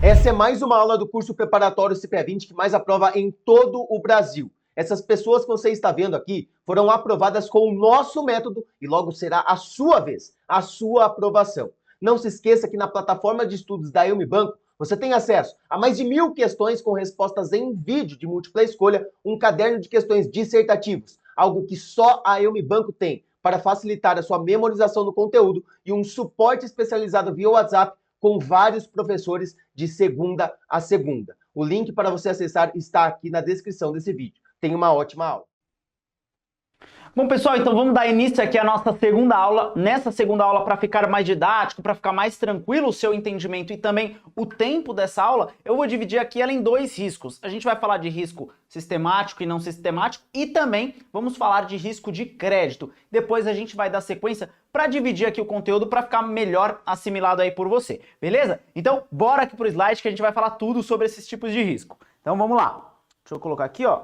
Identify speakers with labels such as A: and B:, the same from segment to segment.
A: Essa é mais uma aula do curso preparatório CPA20 que mais aprova em todo o Brasil. Essas pessoas que você está vendo aqui foram aprovadas com o nosso método e logo será a sua vez, a sua aprovação. Não se esqueça que na plataforma de estudos da Banco você tem acesso a mais de 1000 questões com respostas em vídeo de múltipla escolha, um caderno de questões dissertativos, algo que só a Banco tem para facilitar a sua memorização do conteúdo e um suporte especializado via WhatsApp com vários professores de segunda a segunda. O link para você acessar está aqui na descrição desse vídeo. Tenha uma ótima aula.
B: Bom, pessoal, então vamos dar início aqui à nossa segunda aula. Nessa segunda aula, para ficar mais didático, para ficar mais tranquilo o seu entendimento e também o tempo dessa aula, eu vou dividir aqui ela em dois riscos. A gente vai falar de risco sistemático e não sistemático e também vamos falar de risco de crédito. Depois a gente vai dar sequência para dividir aqui o conteúdo para ficar melhor assimilado aí por você, beleza? Então, bora aqui pro slide que a gente vai falar tudo sobre esses tipos de risco. Então, vamos lá. Deixa eu colocar aqui, ó.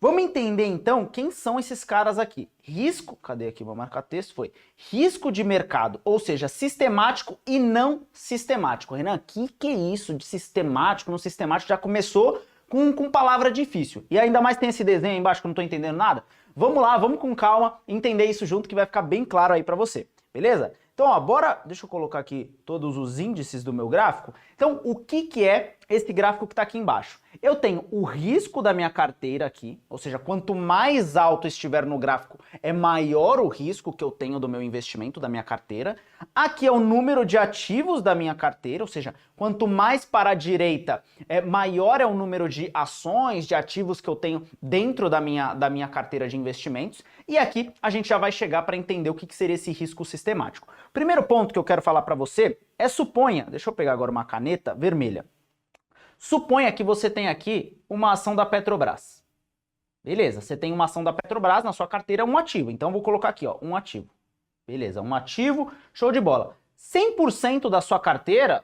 B: Vamos entender, então, quem são esses caras aqui. Risco, cadê aqui? Vou marcar texto, foi. Risco de mercado, ou seja, sistemático e não sistemático. Renan, que é isso de sistemático, não sistemático? Já começou com palavra difícil. E ainda mais tem esse desenho aí embaixo que eu não estou entendendo nada. Vamos lá, vamos com calma entender isso junto que vai ficar bem claro aí para você, beleza? Então, ó, bora, deixa eu colocar aqui todos os índices do meu gráfico. Então, o que é esse gráfico que está aqui embaixo? Eu tenho o risco da minha carteira aqui, ou seja, quanto mais alto estiver no gráfico, é maior o risco que eu tenho do meu investimento, da minha carteira. Aqui é o número de ativos da minha carteira, ou seja, quanto mais para a direita, maior é o número de ações, de ativos que eu tenho dentro da minha carteira de investimentos. E aqui a gente já vai chegar para entender o que seria esse risco sistemático. Primeiro ponto que eu quero falar para você é suponha, deixa eu pegar agora uma caneta vermelha. Suponha que você tem aqui uma ação da Petrobras. Beleza, você tem uma ação da Petrobras na sua carteira, um ativo. Então eu vou colocar aqui, ó, um ativo. Beleza, um ativo, show de bola. 100% da sua carteira,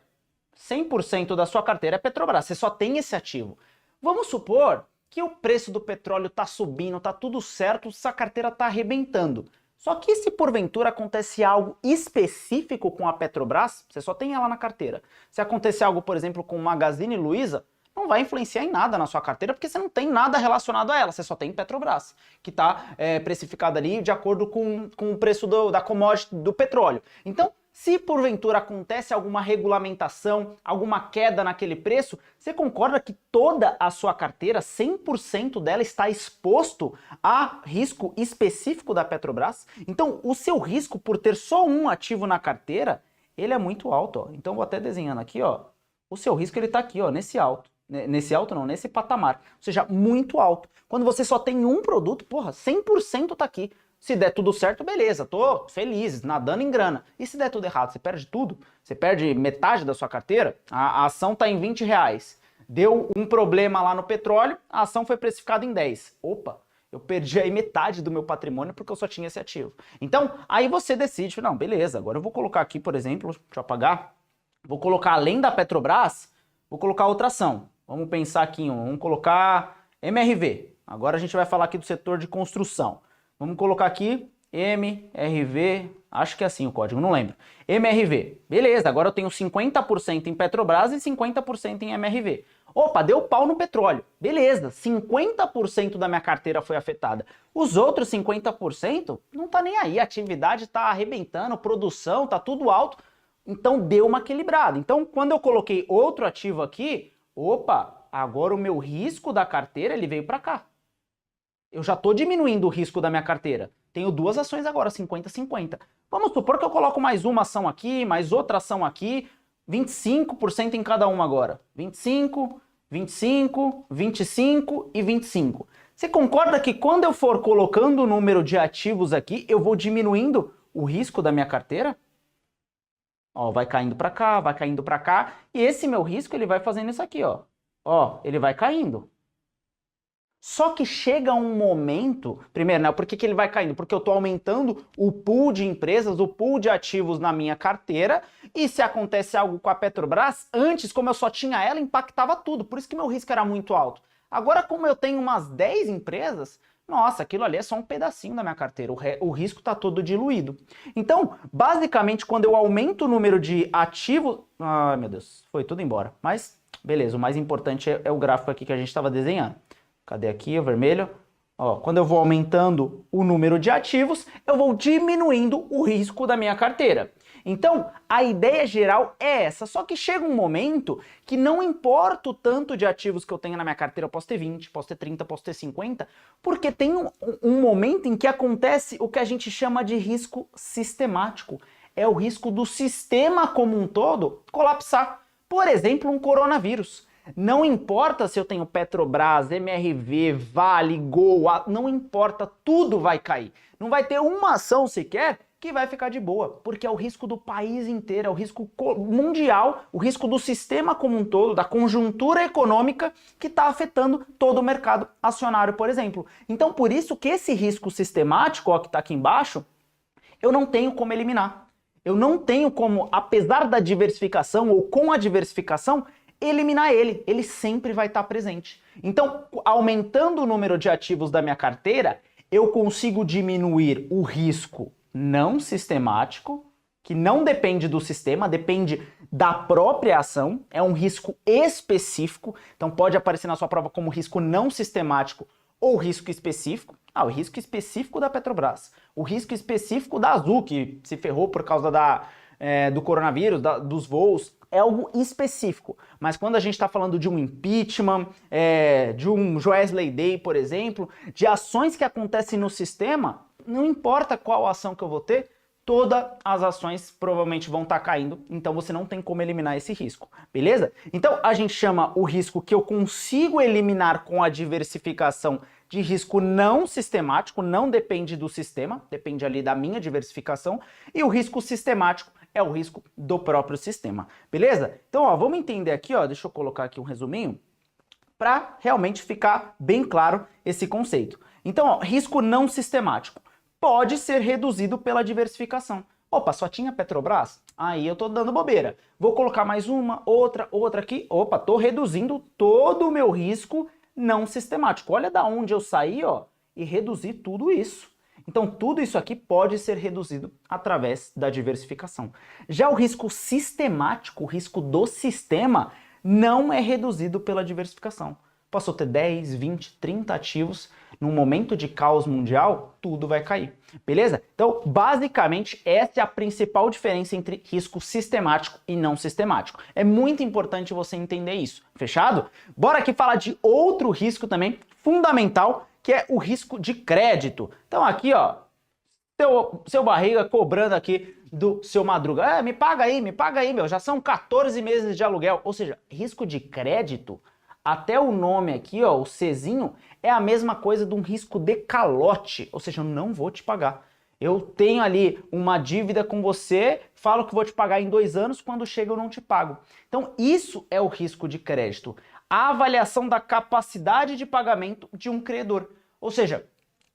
B: 100% da sua carteira é Petrobras, você só tem esse ativo. Vamos supor que o preço do petróleo tá subindo, tá tudo certo, sua carteira tá arrebentando. Só que se porventura acontece algo específico com a Petrobras, você só tem ela na carteira. Se acontecer algo, por exemplo, com Magazine Luiza, não vai influenciar em nada na sua carteira, porque você não tem nada relacionado a ela, você só tem Petrobras, que está precificada ali de acordo com o preço da commodity do petróleo. Então, se porventura acontece alguma regulamentação, alguma queda naquele preço, você concorda que toda a sua carteira, 100% dela está exposto a risco específico da Petrobras? Então, o seu risco por ter só um ativo na carteira, ele é muito alto, ó. Então, vou até desenhando aqui, ó. O seu risco ele está aqui, ó, nesse alto. Nesse alto não, nesse patamar. Ou seja, muito alto. Quando você só tem um produto, porra, 100% tá aqui. Se der tudo certo, beleza, tô feliz, nadando em grana. E se der tudo errado, você perde tudo? Você perde metade da sua carteira? A ação tá em R$20. Deu um problema lá no petróleo, a ação foi precificada em 10. Opa, eu perdi aí metade do meu patrimônio porque eu só tinha esse ativo. Então, aí você decide, não, beleza, agora eu vou colocar aqui, por exemplo, deixa eu apagar, vou colocar além da Petrobras, vou colocar outra ação. Vamos pensar aqui, vamos colocar MRV. Agora a gente vai falar aqui do setor de construção. Vamos colocar aqui MRV, acho que é assim o código, não lembro. MRV, beleza, agora eu tenho 50% em Petrobras e 50% em MRV. Opa, deu pau no petróleo, beleza, 50% da minha carteira foi afetada. Os outros 50% não tá nem aí, a atividade tá arrebentando, produção, tá tudo alto, então deu uma equilibrada. Então quando eu coloquei outro ativo aqui, opa, agora o meu risco da carteira ele veio para cá. Eu já estou diminuindo o risco da minha carteira. Tenho duas ações agora, 50-50. Vamos supor que eu coloco mais uma ação aqui, mais outra ação aqui, 25% em cada uma agora. 25, 25, 25 e 25. Você concorda que quando eu for colocando o número de ativos aqui, eu vou diminuindo o risco da minha carteira? Ó, vai caindo para cá, vai caindo para cá, e esse meu risco ele vai fazendo isso aqui, ó. Ó, ele vai caindo. Só que chega um momento, primeiro, né, por que ele vai caindo? Porque eu estou aumentando o pool de empresas, o pool de ativos na minha carteira, e se acontece algo com a Petrobras, antes, como eu só tinha ela, impactava tudo, por isso que meu risco era muito alto. Agora, como eu tenho umas 10 empresas, nossa, aquilo ali é só um pedacinho da minha carteira, o risco está todo diluído. Então, basicamente, quando eu aumento o número de ativos... Ai, meu Deus, foi tudo embora. Mas, beleza, o mais importante é o gráfico aqui que a gente estava desenhando. Cadê aqui o vermelho? Ó, quando eu vou aumentando o número de ativos, eu vou diminuindo o risco da minha carteira. Então, a ideia geral é essa, só que chega um momento que não importa o tanto de ativos que eu tenho na minha carteira, eu posso ter 20, posso ter 30, posso ter 50, porque tem um momento em que acontece o que a gente chama de risco sistemático. É o risco do sistema como um todo colapsar. Por exemplo, um coronavírus. Não importa se eu tenho Petrobras, MRV, Vale, Gol, não importa, tudo vai cair. Não vai ter uma ação sequer que vai ficar de boa, porque é o risco do país inteiro, é o risco mundial, o risco do sistema como um todo, da conjuntura econômica que está afetando todo o mercado acionário, por exemplo. Então, por isso que esse risco sistemático, ó, que está aqui embaixo, eu não tenho como eliminar. Eu não tenho como, apesar da diversificação ou com a diversificação, eliminar ele. Ele sempre vai estar presente. Então, aumentando o número de ativos da minha carteira, eu consigo diminuir o risco não sistemático, que não depende do sistema, depende da própria ação, é um risco específico, então pode aparecer na sua prova como risco não sistemático ou risco específico. Ah, o risco específico da Petrobras, o risco específico da Azul, que se ferrou por causa do coronavírus, dos voos, é algo específico. Mas quando a gente está falando de um impeachment, de um Joesley Day, por exemplo, de ações que acontecem no sistema, não importa qual ação que eu vou ter, todas as ações provavelmente vão estar caindo, então você não tem como eliminar esse risco, beleza? Então a gente chama o risco que eu consigo eliminar com a diversificação de risco não sistemático, não depende do sistema, depende ali da minha diversificação, e o risco sistemático é o risco do próprio sistema, beleza? Então, ó, vamos entender aqui, ó, deixa eu colocar aqui um resuminho, para realmente ficar bem claro esse conceito. Então, ó, risco não sistemático pode ser reduzido pela diversificação. Opa, só tinha Petrobras? Aí eu tô dando bobeira. Vou colocar mais uma, outra aqui. Opa, tô reduzindo todo o meu risco não sistemático. Olha da onde eu saí, ó, e reduzi tudo isso. Então, tudo isso aqui pode ser reduzido através da diversificação. Já o risco sistemático, o risco do sistema, não é reduzido pela diversificação. Posso ter 10, 20, 30 ativos, num momento de caos mundial, tudo vai cair, beleza? Então, basicamente, essa é a principal diferença entre risco sistemático e não sistemático. É muito importante você entender isso, fechado? Bora aqui falar de outro risco também fundamental, que é o risco de crédito. Então aqui, ó, seu barriga cobrando aqui do seu Madruga. Me paga aí, meu, já são 14 meses de aluguel. Ou seja, risco de crédito, até o nome aqui, ó, o Czinho, é a mesma coisa de um risco de calote, ou seja, eu não vou te pagar. Eu tenho ali uma dívida com você, falo que vou te pagar em 2 anos, quando chega eu não te pago. Então isso é o risco de crédito, a avaliação da capacidade de pagamento de um credor. Ou seja,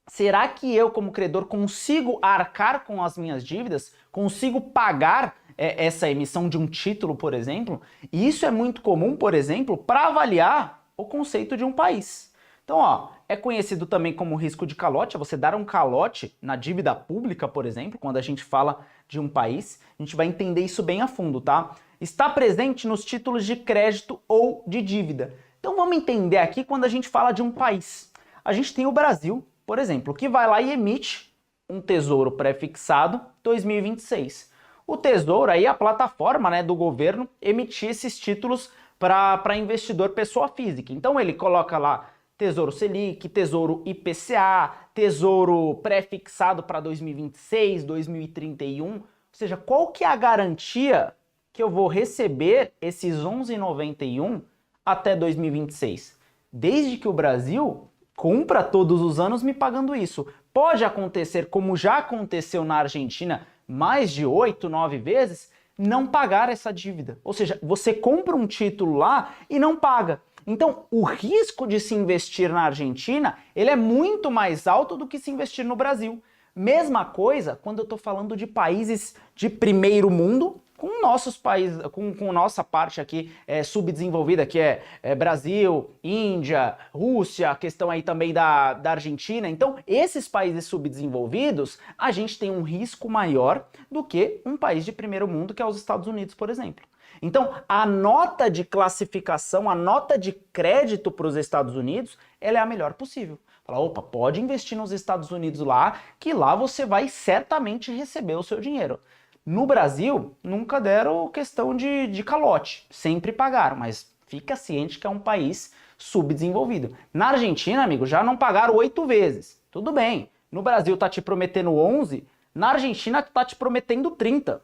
B: será que eu como credor consigo arcar com as minhas dívidas? Consigo pagar essa emissão de um título, por exemplo? E isso é muito comum, por exemplo, para avaliar o conceito de um país. Então, ó, é conhecido também como risco de calote, é você dar um calote na dívida pública, por exemplo, quando a gente fala de um país, a gente vai entender isso bem a fundo, tá? Está presente nos títulos de crédito ou de dívida. Então vamos entender aqui quando a gente fala de um país. A gente tem o Brasil, por exemplo, que vai lá e emite um tesouro pré-fixado 2026. O tesouro aí, a plataforma, né, do governo, emitir esses títulos para investidor pessoa física. Então ele coloca lá Tesouro Selic, Tesouro IPCA, Tesouro pré-fixado para 2026, 2031. Ou seja, qual que é a garantia que eu vou receber esses 11,91 até 2026? Desde que o Brasil cumpra todos os anos me pagando isso. Pode acontecer, como já aconteceu na Argentina, mais de 8, 9 vezes, não pagar essa dívida. Ou seja, você compra um título lá e não paga. Então, o risco de se investir na Argentina, ele é muito mais alto do que se investir no Brasil. Mesma coisa quando eu estou falando de países de primeiro mundo com nossos países, com nossa parte aqui subdesenvolvida, que é Brasil, Índia, Rússia, a questão aí também da Argentina. Então, esses países subdesenvolvidos, a gente tem um risco maior do que um país de primeiro mundo, que é os Estados Unidos, por exemplo. Então, a nota de classificação, a nota de crédito para os Estados Unidos, ela é a melhor possível. Fala, opa, pode investir nos Estados Unidos lá, que lá você vai certamente receber o seu dinheiro. No Brasil, nunca deram questão de calote, sempre pagaram, mas fica ciente que é um país subdesenvolvido. Na Argentina, amigo, já não pagaram 8 vezes. Tudo bem, no Brasil tá te prometendo 11, na Argentina tá te prometendo 30.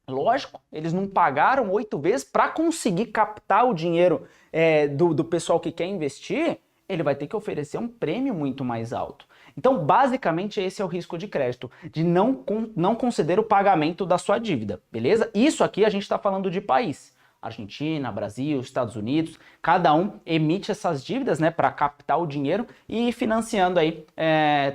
B: Lógico, eles não pagaram 8 vezes para conseguir captar o dinheiro do pessoal que quer investir, ele vai ter que oferecer um prêmio muito mais alto. Então, basicamente, esse é o risco de crédito, de não conceder o pagamento da sua dívida, beleza? Isso aqui a gente está falando de país. Argentina, Brasil, Estados Unidos, cada um emite essas dívidas, né, para captar o dinheiro e ir financiando aí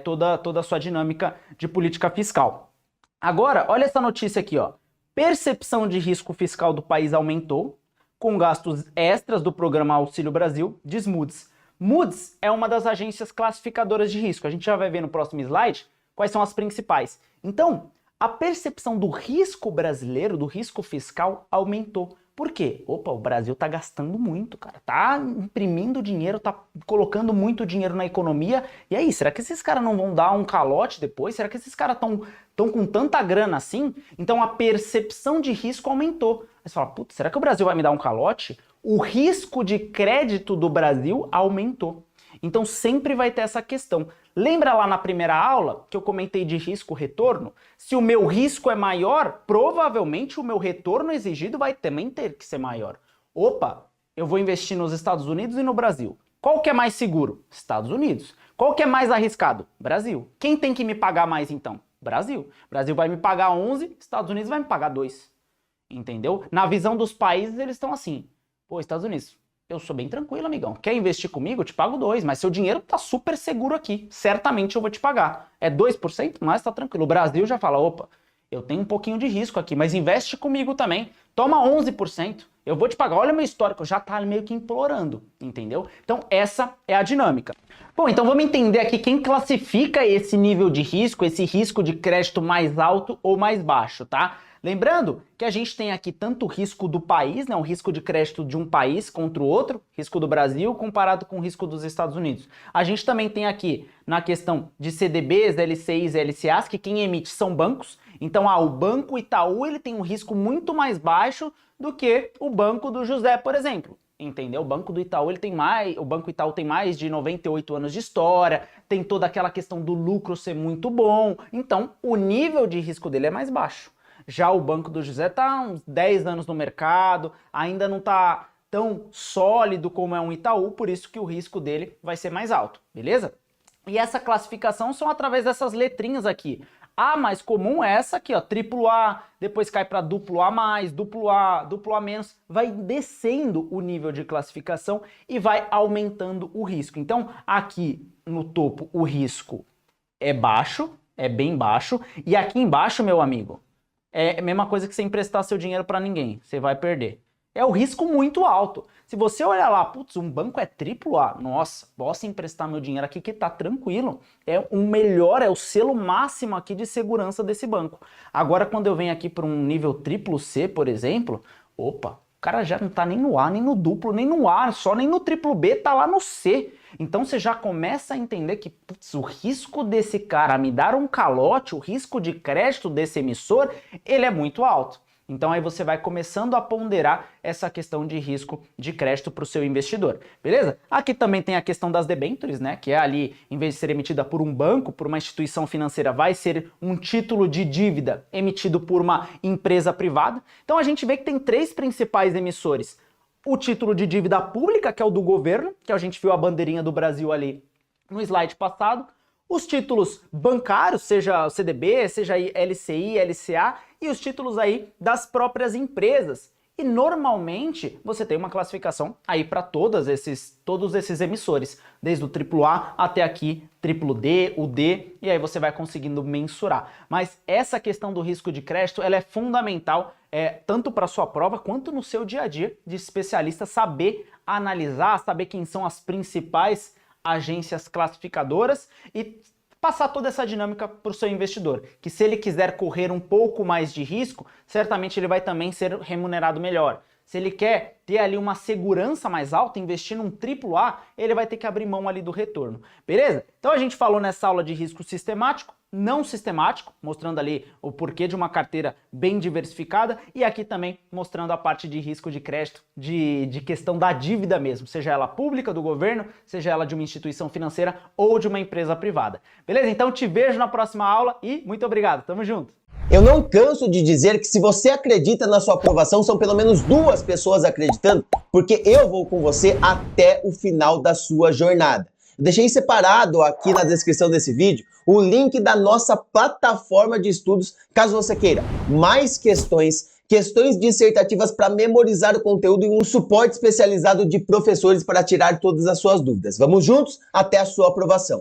B: toda a sua dinâmica de política fiscal. Agora, olha essa notícia aqui, ó. Percepção de risco fiscal do país aumentou, com gastos extras do programa Auxílio Brasil, diz Moody's. Moody's é uma das agências classificadoras de risco. A gente já vai ver no próximo slide quais são as principais. Então, a percepção do risco brasileiro, do risco fiscal, aumentou. Por quê? Opa, o Brasil tá gastando muito, cara. Tá imprimindo dinheiro, tá colocando muito dinheiro na economia. E aí, será que esses caras não vão dar um calote depois? Será que esses caras estão com tanta grana assim? Então a percepção de risco aumentou. Aí você fala, putz, será que o Brasil vai me dar um calote? O risco de crédito do Brasil aumentou. Então sempre vai ter essa questão. Lembra lá na primeira aula que eu comentei de risco-retorno? Se o meu risco é maior, provavelmente o meu retorno exigido vai também ter que ser maior. Opa, eu vou investir nos Estados Unidos e no Brasil. Qual que é mais seguro? Estados Unidos. Qual que é mais arriscado? Brasil. Quem tem que me pagar mais então? Brasil. Brasil vai me pagar 11, Estados Unidos vai me pagar 2. Entendeu? Na visão dos países eles estão assim. Pô, Estados Unidos, eu sou bem tranquilo, amigão. Quer investir comigo? Eu te pago 2, mas seu dinheiro tá super seguro aqui. Certamente eu vou te pagar. É 2%, mas tá tranquilo. O Brasil já fala, opa, eu tenho um pouquinho de risco aqui, mas investe comigo também. Toma 11%, eu vou te pagar. Olha meu histórico, já tá meio que implorando, entendeu? Então essa é a dinâmica. Bom, então vamos entender aqui quem classifica esse nível de risco, esse risco de crédito mais alto ou mais baixo, tá? Lembrando que a gente tem aqui tanto o risco do país, né, o risco de crédito de um país contra o outro, risco do Brasil comparado com o risco dos Estados Unidos. A gente também tem aqui na questão de CDBs, LCIs e LCAs, que quem emite são bancos. Então, o Banco Itaú ele tem um risco muito mais baixo do que o Banco do José, por exemplo. Entendeu? O Banco do Itaú o Banco Itaú tem mais de 98 anos de história, tem toda aquela questão do lucro ser muito bom. Então, o nível de risco dele é mais baixo. Já o Banco do José está há uns 10 anos no mercado, ainda não está tão sólido como é um Itaú, por isso que o risco dele vai ser mais alto, beleza? E essa classificação são através dessas letrinhas aqui. A mais comum é essa aqui, ó, AAA, depois cai para AA+, AA-, vai descendo o nível de classificação e vai aumentando o risco. Então, aqui no topo o risco é baixo, é bem baixo, e aqui embaixo, meu amigo, é a mesma coisa que você emprestar seu dinheiro para ninguém, você vai perder. É o risco muito alto. Se você olhar lá, putz, um banco é AAA, nossa, posso emprestar meu dinheiro aqui que tá tranquilo. É o melhor, é o selo máximo aqui de segurança desse banco. Agora, quando eu venho aqui para um nível CCC, por exemplo, opa, o cara já não tá nem no A, nem no duplo, nem no A, só nem no triplo B, tá lá no C. Então você já começa a entender que putz, o risco desse cara me dar um calote, o risco de crédito desse emissor, ele é muito alto. Então aí você vai começando a ponderar essa questão de risco de crédito para o seu investidor, beleza? Aqui também tem a questão das debêntures, né? Que é ali, em vez de ser emitida por um banco, por uma instituição financeira, vai ser um título de dívida emitido por uma empresa privada. Então a gente vê que tem 3 principais emissores. O título de dívida pública, que é o do governo, que a gente viu a bandeirinha do Brasil ali no slide passado. Os títulos bancários, seja o CDB, seja LCI, LCA, e os títulos aí das próprias empresas. E normalmente você tem uma classificação aí para todos esses emissores, desde o AAA até aqui, triplo D, o D, e aí você vai conseguindo mensurar. Mas essa questão do risco de crédito, ela é fundamental, tanto para a sua prova quanto no seu dia a dia de especialista, saber analisar, saber quem são as principais agências classificadoras e passar toda essa dinâmica para o seu investidor, que se ele quiser correr um pouco mais de risco, certamente ele vai também ser remunerado melhor. Se ele quer ter ali uma segurança mais alta, investir num AAA, ele vai ter que abrir mão ali do retorno, beleza? Então a gente falou nessa aula de risco sistemático, não sistemático, mostrando ali o porquê de uma carteira bem diversificada, e aqui também mostrando a parte de risco de crédito, de questão da dívida mesmo, seja ela pública, do governo, seja ela de uma instituição financeira ou de uma empresa privada. Beleza? Então te vejo na próxima aula e muito obrigado, tamo junto!
A: Eu não canso de dizer que se você acredita na sua aprovação, são pelo menos 2 pessoas acreditando, porque eu vou com você até o final da sua jornada. Eu deixei separado aqui na descrição desse vídeo o link da nossa plataforma de estudos, caso você queira mais questões dissertativas para memorizar o conteúdo e um suporte especializado de professores para tirar todas as suas dúvidas. Vamos juntos até a sua aprovação.